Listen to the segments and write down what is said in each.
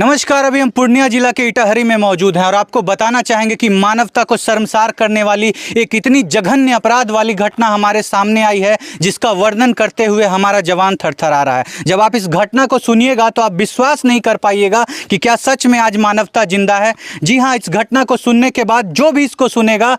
नमस्कार। अभी हम पूर्णिया जिला के इटाहरी में मौजूद हैं और आपको बताना चाहेंगे कि मानवता को शर्मसार करने वाली एक इतनी जघन्य अपराध वाली घटना हमारे सामने आई है, जिसका वर्णन करते हुए हमारा जवान थरथरा रहा है। जब आप इस घटना को सुनिएगा तो आप विश्वास नहीं कर पाइएगा कि क्या सच में आज मानवता जिंदा है। जी हाँ, इस घटना को सुनने के बाद जो भी इसको सुनेगा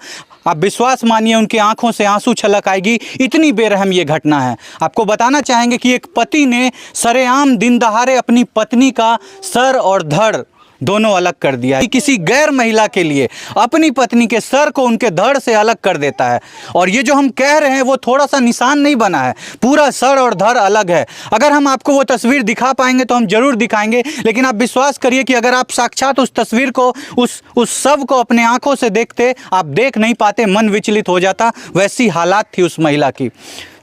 आप विश्वास मानिए उनकी आंखों से आंसू छलक आएगी। इतनी बेरहम ये घटना है। आपको बताना चाहेंगे कि एक पति ने सरेआम दिन दहाड़े अपनी पत्नी का सर और धड़ दोनों अलग कर दिया है। किसी गैर महिला के लिए अपनी पत्नी के सर को उनके धड़ से अलग कर देता है। और ये जो हम कह रहे हैं वो थोड़ा सा निशान नहीं बना है, पूरा सर और धड़ अलग है। अगर हम आपको वो तस्वीर दिखा पाएंगे तो हम जरूर दिखाएंगे, लेकिन आप विश्वास करिए कि अगर आप साक्षात उस तस्वीर को उस सब को अपने आंखों से देखते, आप देख नहीं पाते, मन विचलित हो जाता। वैसी हालात थी उस महिला की।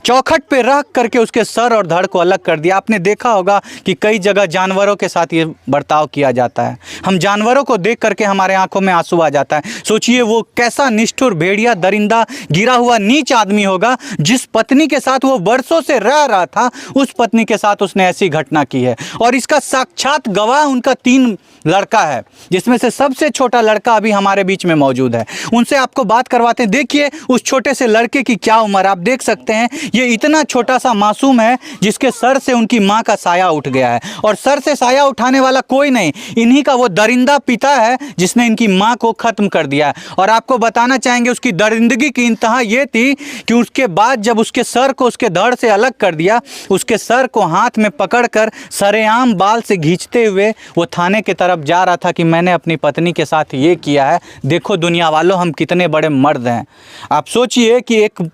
चौखट पे रख करके उसके सर और धड़ को अलग कर दिया। आपने देखा होगा कि कई जगह जानवरों के साथ ये बर्ताव किया जाता है। हम जानवरों को देख करके हमारे आंखों में आंसू आ जाता है। सोचिए वो कैसा निष्ठुर, भेड़िया, दरिंदा, गिरा हुआ नीच आदमी होगा। जिस पत्नी के साथ वो वर्षों से रह रहा था, उस पत्नी के साथ उसने ऐसी घटना की है। और इसका साक्षात गवाह उनका 3 लड़का है, जिसमें से सबसे छोटा लड़का अभी हमारे बीच में मौजूद है। उनसे आपको बात करवाते हैं। देखिए उस छोटे से लड़के की क्या उम्र, आप देख सकते हैं। ये इतना छोटा सा मासूम है जिसके सर से उनकी मां का साया उठ गया है। और सर से साया उठाने वाला कोई नहीं, इन्हीं का वो दरिंदा पिता है जिसने इनकी मां को खत्म कर दिया है। और आपको बताना चाहेंगे उसकी दरिंदगी की इंतहा ये थी कि उसके बाद जब उसके सर को उसके धड़ से अलग कर दिया, उसके सर को हाथ में पकड़कर सरेआम बाल से खींचते हुए वो थाने की तरफ जा रहा था कि मैंने अपनी पत्नी के साथ ये किया है। देखो दुनिया वालों, हम कितने बड़े मर्द हैं। आप सोचिए कि एक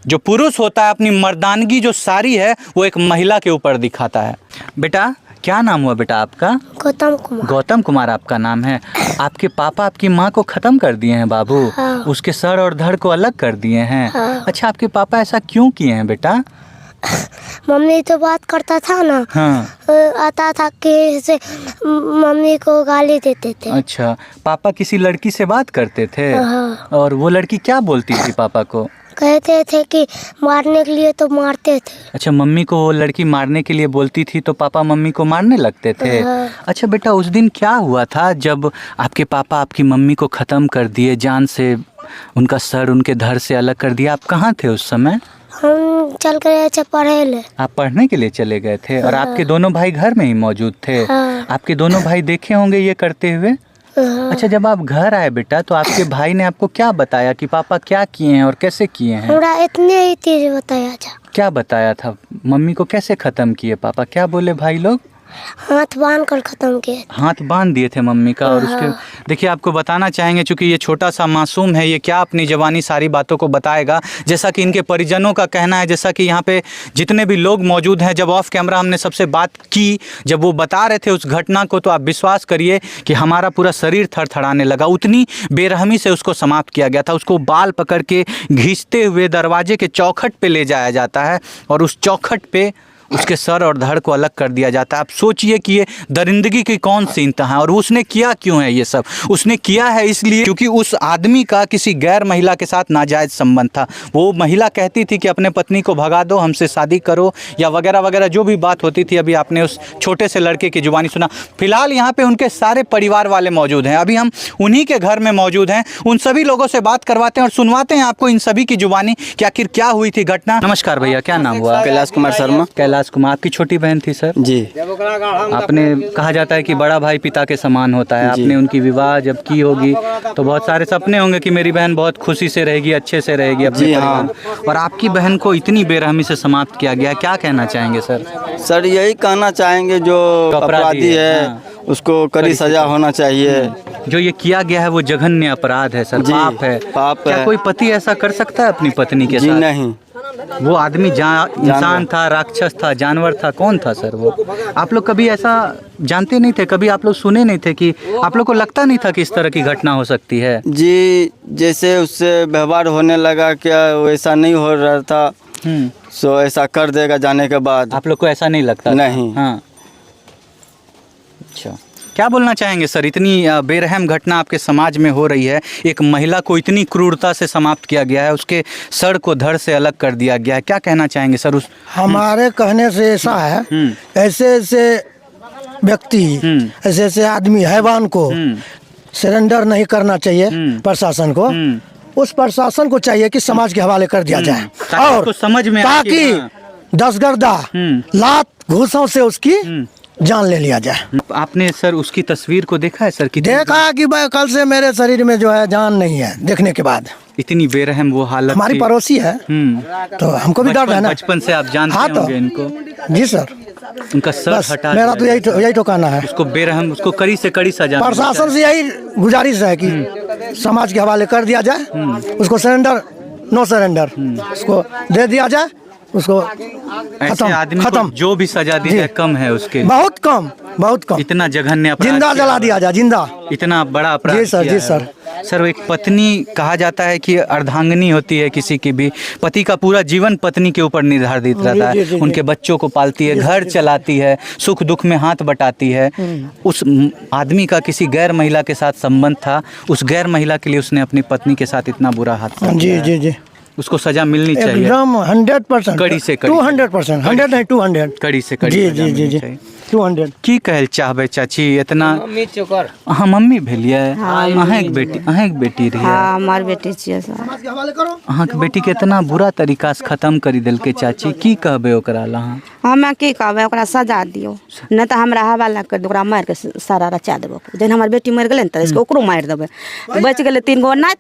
जो पुरुष होता है अपनी मर्दानगी जो सारी है वो एक महिला के ऊपर दिखाता है। बेटा क्या नाम हुआ बेटा आपका? गौतम कुमार। गौतम कुमार आपका नाम है। आपके पापा आपकी माँ को ख़त्म कर दिए हैं बाबू। हाँ। उसके सर और धड़ को अलग कर दिए हैं। हाँ। अच्छा, आपके पापा ऐसा क्यों किए हैं बेटा? मम्मी तो बात करता था ना। हाँ। आता था कि ऐसे मम्मी को गाली देते थे। अच्छा, पापा किसी लड़की से बात करते थे? हाँ। और वो लड़की क्या बोलती थी पापा को? कहते थे कि मारने के लिए तो मारते थे। अच्छा, मम्मी को वो लड़की मारने के लिए बोलती थी तो पापा मम्मी को मारने लगते थे। हाँ। अच्छा बेटा, उस दिन क्या हुआ था जब आपके पापा आपकी मम्मी को ख़त्म कर दिए, जान से उनका सर उनके धड़ से अलग कर दिया? आप कहाँ थे उस समय? हम चल गए थे पढ़े ले। आप पढ़ने के लिए चले गए थे? और आपके दोनों भाई घर में ही मौजूद थे? हाँ। आपके दोनों भाई देखे होंगे ये करते हुए? हाँ। अच्छा, जब आप घर आए बेटा तो आपके भाई ने आपको क्या बताया कि पापा क्या किए हैं और कैसे किए हैं? हमरा इतने ही चीज बताया था। क्या बताया था? मम्मी को कैसे ख़त्म किए पापा? क्या बोले भाई लोग? हाथ बांध कर खत्म किए। हाथ बांध दिए थे मम्मी का। और उसके देखिए आपको बताना चाहेंगे, चूंकि ये छोटा सा मासूम है, ये क्या अपनी जवानी सारी बातों को बताएगा। जैसा कि इनके परिजनों का कहना है, जैसा कि यहाँ पे जितने भी लोग मौजूद हैं, जब ऑफ कैमरा हमने सबसे बात की, जब वो बता रहे थे उस घटना को, तो आप विश्वास करिए कि हमारा पूरा शरीर थरथराने लगा। उतनी बेरहमी से उसको समाप्त किया गया था। उसको बाल पकड़ के घींचते हुए दरवाजे के चौखट पे ले जाया जाता है और उस चौखट पे उसके सर और धड़ को अलग कर दिया जाता है। आप सोचिए कि ये दरिंदगी की कौन सी इंतहा है। और उसने किया क्यों है ये सब? उसने किया है इसलिए क्योंकि उस आदमी का किसी गैर महिला के साथ नाजायज़ संबंध था। वो महिला कहती थी कि अपने पत्नी को भगा दो, हमसे शादी करो, या वगैरह वगैरह जो भी बात होती थी। अभी आपने उस छोटे से लड़के की जुबानी सुना। फिलहाल यहाँ पे उनके सारे परिवार वाले मौजूद हैं। अभी हम उन्हीं के घर में मौजूद हैं। उन सभी लोगों से बात करवाते हैं और सुनवाते हैं आपको इन सभी की जुबानी कि आखिर क्या हुई थी घटना। नमस्कार भैया, क्या नाम हुआ? कैलाश कुमार शर्मा। कैलाश कुमार। आपकी छोटी बहन थी सर? जी। आपने कहा जाता है कि बड़ा भाई पिता के समान होता है। आपने उनकी विवाह जब की होगी तो बहुत सारे सपने होंगे कि मेरी बहन बहुत खुशी से रहेगी, अच्छे से रहेगी अपने परिवार। और आपकी बहन को इतनी बेरहमी से समाप्त किया गया, क्या कहना चाहेंगे सर? सर यही कहना चाहेंगे जो अपराधी है उसको कड़ी सजा होना चाहिए। जो ये किया गया है वो जघन्य अपराध है सर, पाप है। पाप क्या है। कोई पति ऐसा कर सकता है अपनी पत्नी के जी साथ? नहीं। वो आदमी इंसान था, राक्षस था, जानवर था, कौन था सर वो? आप लोग कभी ऐसा जानते नहीं थे? कभी आप लोग सुने नहीं थे कि आप लोग को लगता नहीं था कि इस तरह की घटना हो सकती है? जी, जैसे उससे व्यवहार होने लगा क्या वैसा नहीं हो रहा था, सो ऐसा कर देगा जाने के बाद। आप लोग को ऐसा नहीं लगता? नहीं। हाँ, अच्छा। क्या बोलना चाहेंगे सर? इतनी बेरहम घटना आपके समाज में हो रही है, एक महिला को इतनी क्रूरता से समाप्त किया गया है, उसके सर को धड़ से अलग कर दिया गया है, क्या कहना चाहेंगे सर? हमारे कहने से ऐसा है, ऐसे ऐसे व्यक्ति ऐसे ऐसे आदमी हैवान को सरेंडर नहीं करना चाहिए प्रशासन को। उस प्रशासन को चाहिए कि समाज के हवाले कर दिया जाए ताकि उसको समझ में आए कि ताकि दसगर्दा लात घूसों से उसकी जान ले लिया जाए। आपने सर उसकी तस्वीर को देखा है सर? कितनी देखा कि भाई कल से मेरे शरीर में जो है जान नहीं है। देखने के बाद इतनी बेरहम वो हालत हमारी थी। पड़ोसी है तो हमको भी डर है ना। बचपन से आप जानते हाँ तो होंगे इनको। जी सर, उनका सर बस हटा मेरा तो दिया यही ठिकाना है। उसको बेरहम, उसको कड़ी से कड़ी सजा प्रशासन से यही गुजारिश है कि समाज के हवाले कर दिया जाए, उसको सरेंडर नो सरेंडर उसको दे दिया जाए, उसको ऐसे आदमी को खत्म जो भी सजा दी जाए कम है उसके। बहुत कम, बहुत कम। इतना जघन्य अपराध जिंदा किया जला दिया जाए, जिंदा। इतना बड़ा अपराध जी सर, किया जी है। सर। सर एक पत्नी कहा जाता है कि अर्धांगिनी होती है किसी की भी, पति का पूरा जीवन पत्नी के ऊपर निर्धारित रहता जी, जी, है। जी। उनके बच्चों को पालती है, घर चलाती है, सुख दुख में हाथ बटाती है। उस आदमी का किसी गैर महिला के साथ संबंध था, उस गैर महिला के लिए उसने अपनी पत्नी के साथ इतना बुरा हादसा जी किया है। जी जी, उसको सजा मिलनी चाहिए एकदम 100%, कड़ी से कड़ी। 200%, 100 नहीं 200। कड़ी से कड़ी जी सजा जी जी मिलनी जी, चाहिए। 200। की कहल चाहबे चाची इतना? हाँ मम्मी भेलिए अहें एक बेटी रही हाँ हमार बेटी छियै सर। अहाँ के बेटी के इतना बुरा तरीका से खत्म करी देलकै चाची, की कहबे ओकरा लहाँ? हमे की कहबै, ओकरा सजा दियौ, नहीं तो हमरा हवाला कर दे, ओकरा मार के सारा रचा देबो। जहन हमर बेटी मर गेलै ने तो ओकरो मार देबै। बच गेलै 3 गो नाइत,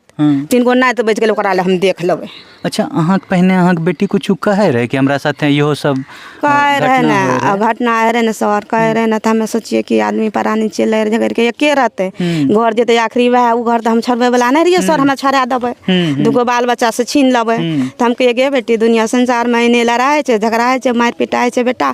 3 गो नाइत बच गेलै, ओकरा ले हम देख लेबै। अच्छा अहाँ के पहले अहाँ के बेटी कुछ कहे रहे कि हमरा साथ इहो सब कहे रहे घटना ने, होय रहे? घटना आए रहे ने सर, कहे रहे ने तो हमें सोचिए कि आदमी परानी चल झगड़ के एके रहते, घर जेते आखिरी वह उ घर तो हम छोड़बे वाला नहीं रहिए सर, हमें छोड़ा देबै, दूगो बाल बच्चा से छीन लेबै। तो हम कहिए गे बेटी दुनिया संसार में इन्हें लड़ाई है, झगड़ा है, मार पिटाई है, बेटा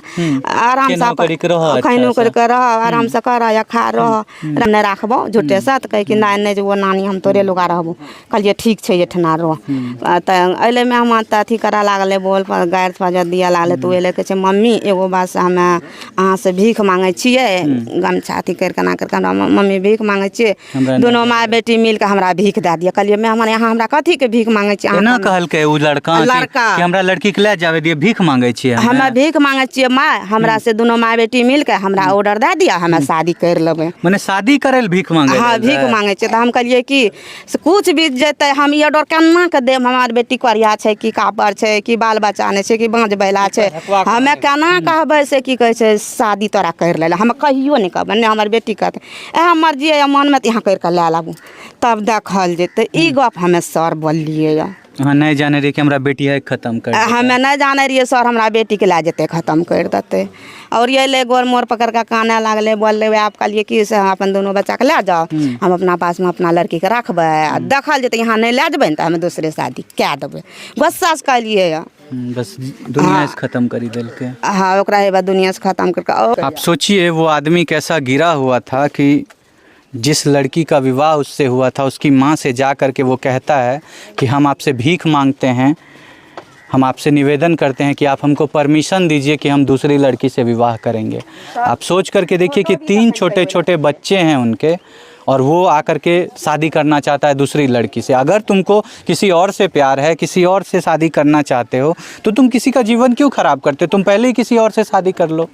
आराम से खैनो करके रह, आराम से कर या खा रह, नहीं राखबो झूठे से। तो कहे कि नहीं जो वो नानी हम तोरे लोग रहबो। कहलिए ठीक है एठना रह। तो अइले में हम अथी करा लागले, बोल पर गायर पर दिया लागले। तो अइले कहे मम्मी एगो बात से हमे अहाँ से भीख मांगे छिए, गमछा अथी करके ना करके मम्मी भीख मांगे छिए, दोनों माँ बेटी मिल के हमरा भीख दे दिया। कहलिए मैं हमारे यहाँ हमरा कथी के भीख मांगे छिए? एना कहलकै उ लड़का कि हमरा लड़की के ले जावे दिए, भीख मांगे छिए हमे भीख मांगे छिए माँ, हमरा से दोनों माँ बेटी मिल के हमरा ऑर्डर दे दिया, हमे शादी कर लेबै। माने शादी करे ले भीख मांगे? हाँ भीख मांगे छिए। तो हम कहलिए कि कुछ बीत जेतै, हम ई ऑर्डर केना के देब? हमार बेटी करिया छै कि कापर छै कि बाल बच्चा नहीं छै कि बाँझ बैला छै, हमे केना कहबै से की कहै छै शादी तोरा कर ले? हम कहियो नहीं कहबै, नहीं हमर बेटी कहते एह मर्जी है मन में यहाँ कर ले लाबू तब देखल जेतै। ई गप हमे सर बोलिए। हाँ नहीं जाने रही कि हमरा बेटी है खत्म कर देतै। हमे नहीं जाने रहिए सर, हमरा बेटी के ला जेते खत्म कर देते। और ये ले गोर मोर पकड़ के काने लागले, बोल रहे आप कहलिए कि से हम अपन दोनों बच्चा के ले जाओ, हम अपना पास में अपना लड़की के रखबै, देखल जेते यहाँ नहीं ले जेबै तो हमें दूसरे शादी क्या देबै। गुस्सा से कहलिए बस दुनिया से खत्म करी देलकै। हाँ ओकरा हे दुनिया से खत्म करके। आप सोचिए वो आदमी कैसा गिरा हुआ था कि जिस लड़की का विवाह उससे हुआ था, उसकी माँ से जा कर के वो कहता है कि हम आपसे भीख मांगते हैं, हम आपसे निवेदन करते हैं कि आप हमको परमिशन दीजिए कि हम दूसरी लड़की से विवाह करेंगे। आप सोच करके देखिए कि 3 छोटे छोटे बच्चे हैं उनके, और वो आकर के शादी करना चाहता है दूसरी लड़की से। अगर तुमको किसी और से प्यार है, किसी और से शादी करना चाहते हो, तो तुम किसी का जीवन क्यों ख़राब करते हो? तुम पहले ही किसी और से शादी कर लो।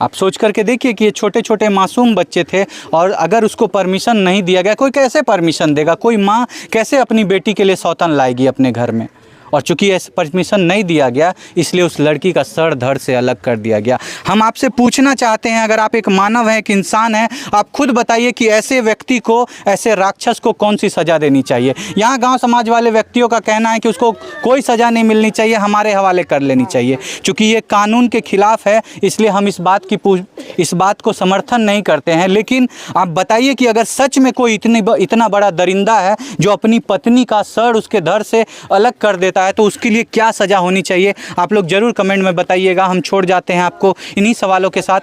आप सोच करके देखिए कि ये छोटे छोटे मासूम बच्चे थे, और अगर उसको परमिशन नहीं दिया गया, कोई कैसे परमिशन देगा? कोई माँ कैसे अपनी बेटी के लिए सौतन लाएगी अपने घर में? और चूंकि ऐसे परमिशन नहीं दिया गया, इसलिए उस लड़की का सर धड़ से अलग कर दिया गया। हम आपसे पूछना चाहते हैं, अगर आप एक मानव हैं, एक इंसान हैं, आप खुद बताइए कि ऐसे व्यक्ति को, ऐसे राक्षस को कौन सी सज़ा देनी चाहिए? यहाँ गांव समाज वाले व्यक्तियों का कहना है कि उसको कोई सज़ा नहीं मिलनी चाहिए, हमारे हवाले कर लेनी चाहिए। चूँकि ये कानून के खिलाफ है, इसलिए हम इस बात को समर्थन नहीं करते हैं। लेकिन आप बताइए कि अगर सच में कोई इतना बड़ा दरिंदा है जो अपनी पत्नी का सर उसके धड़ से अलग कर देता है, तो उसके लिए क्या सज़ा होनी चाहिए? आप लोग ज़रूर कमेंट में बताइएगा। हम छोड़ जाते हैं आपको इन्हीं सवालों के साथ।